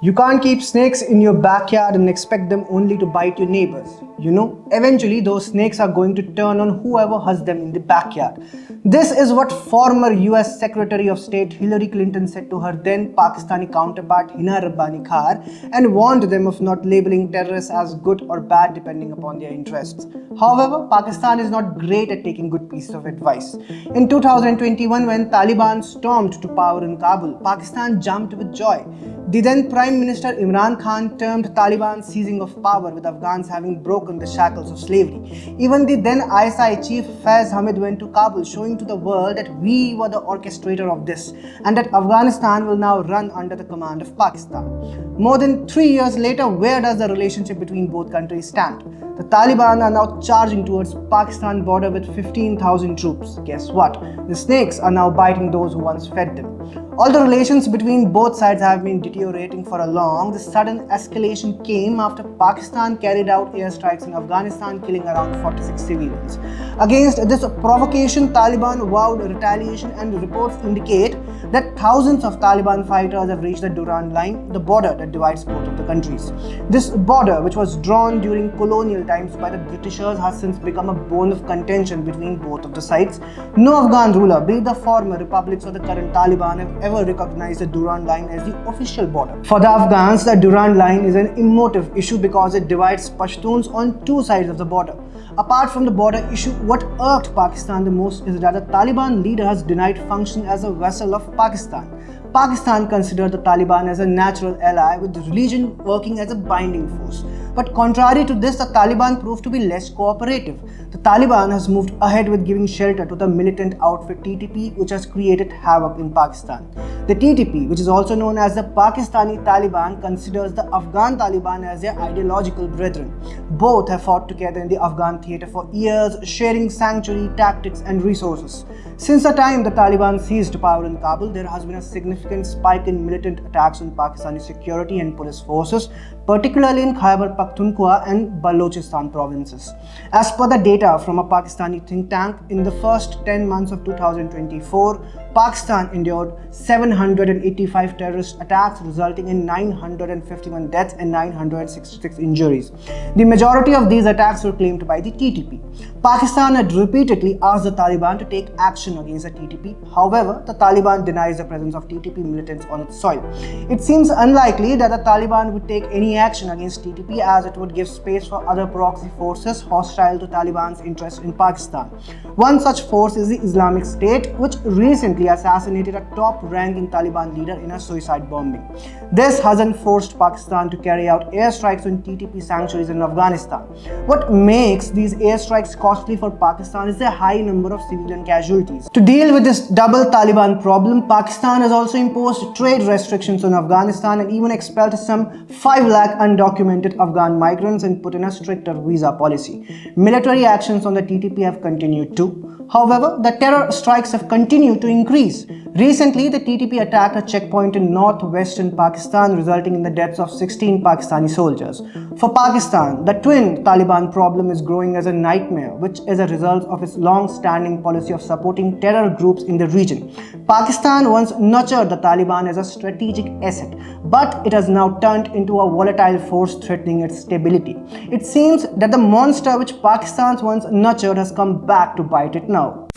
You can't keep snakes in your backyard and expect them only to bite your neighbors. Eventually those snakes are going to turn on whoever has them in the backyard. This is what former US Secretary of State Hillary Clinton said to her then Pakistani counterpart Hina Rabbani Khar and warned them of not labeling terrorists as good or bad depending upon their interests. However, Pakistan is not great at taking good pieces of advice. In 2021, when Taliban stormed to power in Kabul, Pakistan jumped with joy. The then Prime Minister Imran Khan termed Taliban's seizing of power, with Afghans having broken the shackles of slavery. Even the then ISI chief Faiz Hamid went to Kabul, showing to the world that we were the orchestrator of this and that Afghanistan will now run under the command of Pakistan. More than 3 years later, where does the relationship between both countries stand? The Taliban are now charging towards Pakistan border with 15,000 troops. Guess what? The snakes are now biting those who once fed them. Although relations between both sides have been deteriorating for a long, the sudden escalation came after Pakistan carried out airstrikes in Afghanistan, killing around 46 civilians. Against this provocation, Taliban vowed retaliation, and reports indicate that thousands of Taliban fighters have reached the Durand Line, the border that divides both of the countries. This border, which was drawn during colonial times by the Britishers, has since become a bone of contention between both of the sides. No Afghan ruler, be it the former republics or the current Taliban, have ever recognized the Durand Line as the official border. For the Afghans, the Durand Line is an emotive issue because it divides Pashtuns on two sides of the border. Apart from the border issue, what irked Pakistan the most is that the Taliban leader has denied function as a vassal of Pakistan. Pakistan considered the Taliban as a natural ally, with religion working as a binding force. But contrary to this, the Taliban proved to be less cooperative. The Taliban has moved ahead with giving shelter to the militant outfit TTP, which has created havoc in Pakistan. The TTP, which is also known as the Pakistani Taliban, considers the Afghan Taliban as their ideological brethren. Both have fought together in the Afghan theatre for years, sharing sanctuary, tactics and resources. Since the time the Taliban seized power in Kabul, there has been a significant spike in militant attacks on Pakistani security and police forces, particularly in Khyber Pakhtunkhwa and Balochistan provinces. As per the data from a Pakistani think tank, in the first 10 months of 2024, Pakistan endured 785 terrorist attacks, resulting in 951 deaths and 966 injuries. The majority of these attacks were claimed by the TTP. Pakistan had repeatedly asked the Taliban to take action against the TTP. However, the Taliban denies the presence of TTP militants on its soil. It seems unlikely that the Taliban would take any action against TTP, as it would give space for other proxy forces hostile to Taliban's interests in Pakistan. One such force is the Islamic State, which recently assassinated a top-ranking Taliban leader in a suicide bombing. This hasn't forced Pakistan to carry out airstrikes on TTP sanctuaries in Afghanistan. What makes these airstrikes costly for Pakistan is the high number of civilian casualties. To deal with this double Taliban problem, Pakistan has also imposed trade restrictions on Afghanistan and even expelled some 5 lakh undocumented Afghan migrants and put in a stricter visa policy. Military actions on the TTP have continued too. However, the terror strikes have continued to increase. Recently, the TTP attacked a checkpoint in northwestern Pakistan, resulting in the deaths of 16 Pakistani soldiers. For Pakistan, the twin Taliban problem is growing as a nightmare, which is a result of its long-standing policy of supporting terror groups in the region. Pakistan once nurtured the Taliban as a strategic asset, but it has now turned into a volatile force threatening its stability. It seems that the monster which Pakistan once nurtured has come back to bite it now.